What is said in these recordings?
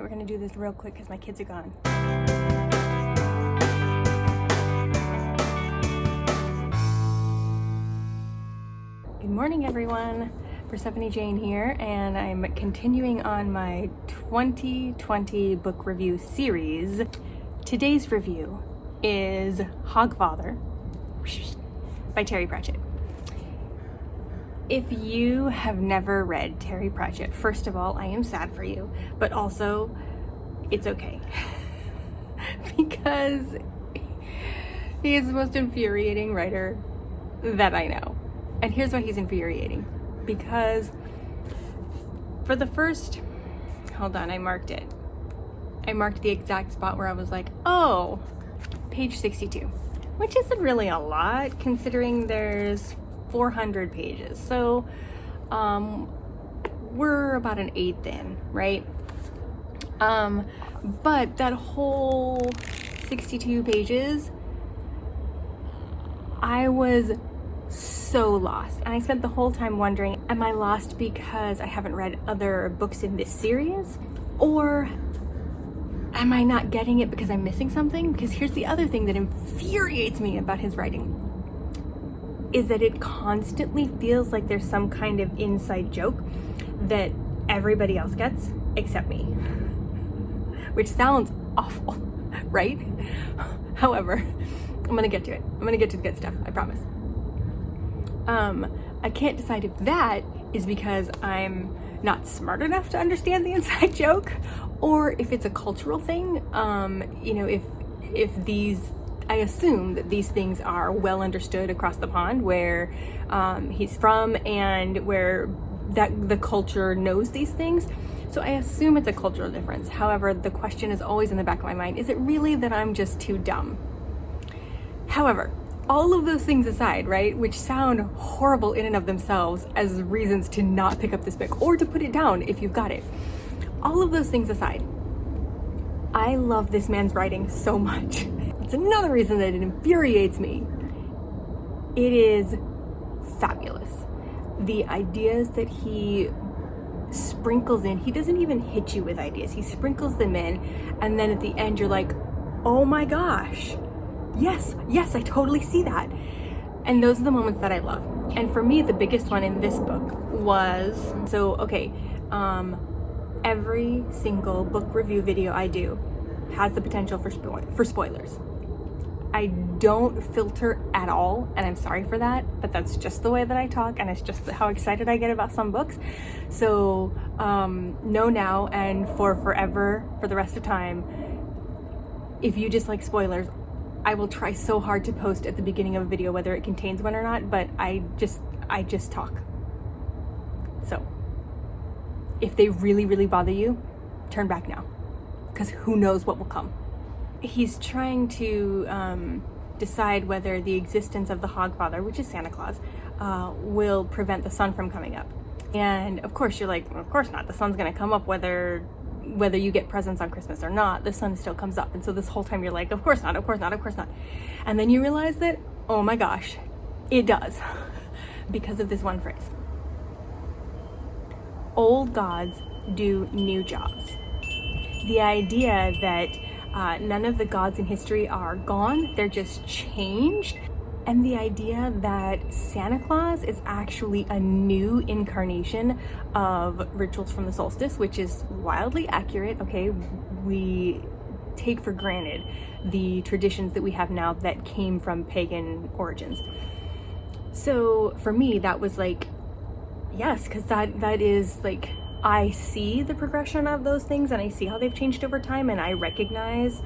we're gonna do this real quick because my kids are gone. Good morning, everyone. Persephone Jane here, and I'm continuing on my 2020 book review series. Today's review is Hogfather by Terry Pratchett. If you have never read Terry Pratchett, first of all, I am sad for you, but also it's okay because he is the most infuriating writer that I know. And here's why he's infuriating. Because for the first, hold on, I marked it. I marked the exact spot where I was like, oh, page 62, which isn't really a lot considering there's 400 pages. So we're about an eighth in, right? But that whole 62 pages, I was so lost. And I spent the whole time wondering, am I lost because I haven't read other books in this series? Or am I not getting it because I'm missing something? Because here's the other thing that infuriates me about his writing, is that it constantly feels like there's some kind of inside joke that everybody else gets except me. Which sounds awful, right? However, I'm gonna get to it. I'm gonna get to the good stuff, I promise. I can't decide if that is because I'm not smart enough to understand the inside joke, or if it's a cultural thing. You know, if these, I assume that these things are well understood across the pond where he's from and where the culture knows these things. So I assume it's a cultural difference. However, the question is always in the back of my mind, is it really that I'm just too dumb? However, all of those things aside, right, which sound horrible in and of themselves as reasons to not pick up this book or to put it down if you've got it. All of those things aside, I love this man's writing so much. It's another reason that it infuriates me. It is fabulous. The ideas that he sprinkles in, he doesn't even hit you with ideas. He sprinkles them in, and then at the end you're like, oh my gosh. Yes, I totally see that. And those are the moments that I love. And for me, the biggest one in this book was, every single book review video I do has the potential for spoilers. I don't filter at all, and I'm sorry for that, but that's just the way that I talk, and it's just how excited I get about some books. So know now and for forever, for the rest of time, if you dislike spoilers, I will try so hard to post at the beginning of a video whether it contains one or not, but I just talk. So if they really, really bother you, turn back now, because who knows what will come. He's trying to decide whether the existence of the Hogfather, which is Santa Claus, will prevent the sun from coming up. And of course you're like, well, of course not. The sun's gonna come up whether you get presents on Christmas or not, the sun still comes up. And so this whole time you're like, of course not, of course not, of course not. And then you realize that, oh my gosh, it does, because of this one phrase. Old gods do new jobs. The idea that none of the gods in history are gone, they're just changed. And the idea that Santa Claus is actually a new incarnation of rituals from the solstice, which is wildly accurate, okay? We take for granted the traditions that we have now that came from pagan origins. So for me, that was like, yes, because that is like, I see the progression of those things and I see how they've changed over time, and I recognize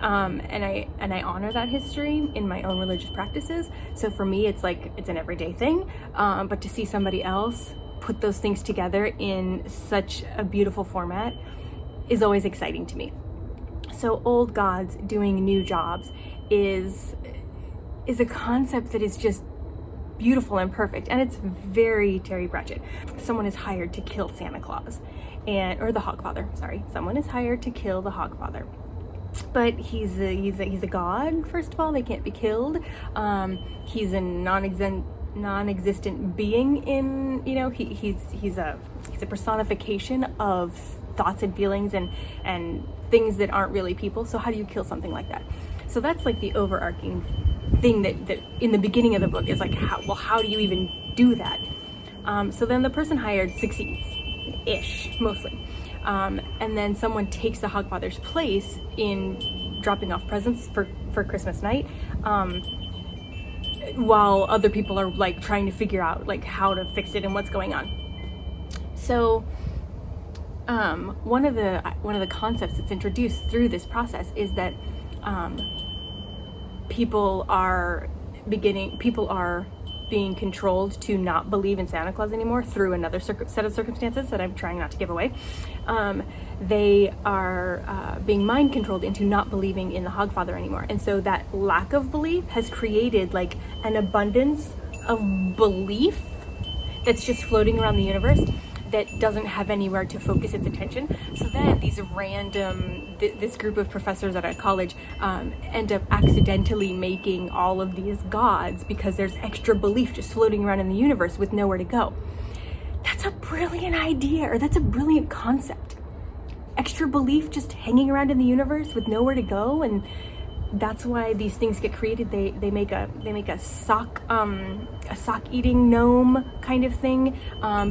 and I honor that history in my own religious practices. So for me, it's like, it's an everyday thing. But to see somebody else put those things together in such a beautiful format is always exciting to me. So old gods doing new jobs is a concept that is just beautiful and perfect. And it's very Terry Pratchett. Someone is hired to kill Santa Claus or the Hogfather, sorry. Someone is hired to kill the Hogfather. But he's a god, first of all. They can't be killed. He's a non-existent being in, you know, he's a personification of thoughts and feelings and things that aren't really people. So how do you kill something like that? So that's like the overarching thing that in the beginning of the book is like, how do you even do that? So then the person hired succeeds-ish, mostly. And then someone takes the Hogfather's place in dropping off presents for Christmas night, while other people are like trying to figure out like how to fix it and what's going on. So one of the concepts that's introduced through this process is that people are being controlled to not believe in Santa Claus anymore through another set of circumstances that I'm trying not to give away. They are being mind controlled into not believing in the Hogfather anymore. And so that lack of belief has created like an abundance of belief that's just floating around the universe that doesn't have anywhere to focus its attention. So then these this group of professors at a college end up accidentally making all of these gods because there's extra belief just floating around in the universe with nowhere to go. That's a brilliant idea, or that's a brilliant concept. Extra belief just hanging around in the universe with nowhere to go, and that's why these things get created. They make a sock eating gnome kind of thing,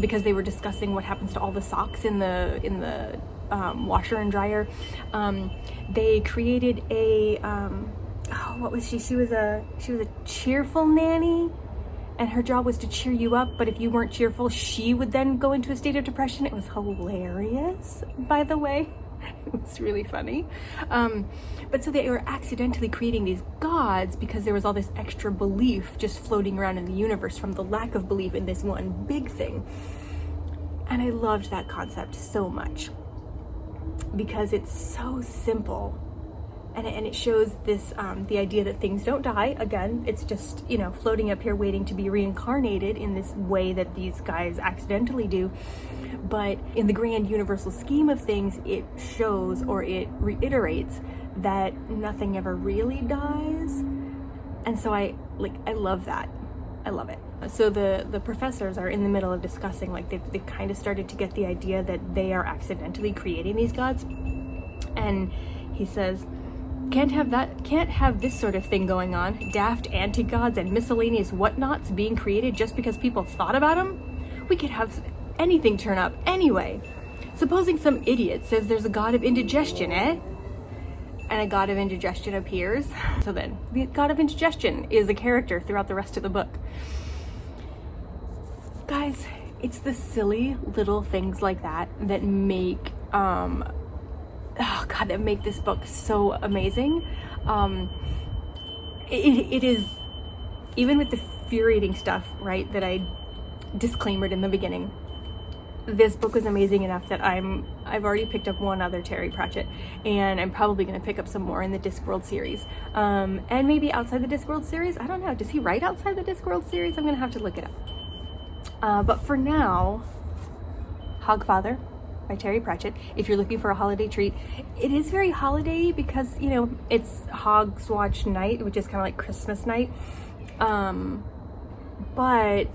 because they were discussing what happens to all the socks in the washer and dryer. They created a what was she? She was a cheerful nanny, and her job was to cheer you up. But if you weren't cheerful, she would then go into a state of depression. It was hilarious, by the way. It was really funny. But so they were accidentally creating these gods because there was all this extra belief just floating around in the universe from the lack of belief in this one big thing. And I loved that concept so much because it's so simple. And it shows this, the idea that things don't die. Again, it's just, floating up here waiting to be reincarnated in this way that these guys accidentally do. But in the grand universal scheme of things, it shows, or it reiterates, that nothing ever really dies. And so I love that. I love it. So the professors are in the middle of discussing, like they've kind of started to get the idea that they are accidentally creating these gods. And he says, Can't have this sort of thing going on. Daft anti-gods and miscellaneous whatnots being created just because people thought about them. We could have anything turn up anyway. Supposing some idiot says there's a god of indigestion, eh? And a god of indigestion appears. So then, the god of indigestion is a character throughout the rest of the book. Guys, it's the silly little things like that that make that make this book so amazing. It is, even with the infuriating stuff, right, that I disclaimered in the beginning, this book was amazing enough that I've already picked up one other Terry Pratchett, and I'm probably going to pick up some more in the Discworld series, and maybe outside the Discworld series. I don't know. Does he write outside the Discworld series? I'm going to have to look it up. But for now, Hogfather by Terry Pratchett. If you're looking for a holiday treat, it is very holiday because it's Hogs Watch night, which is kind of like Christmas night. But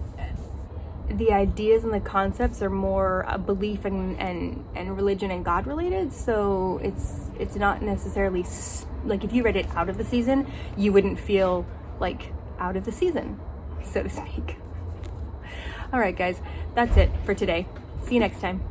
the ideas and the concepts are more belief and religion and God related. So it's not necessarily like, if you read it out of the season, you wouldn't feel like out of the season, so to speak. All right, guys, that's it for today. See you next time.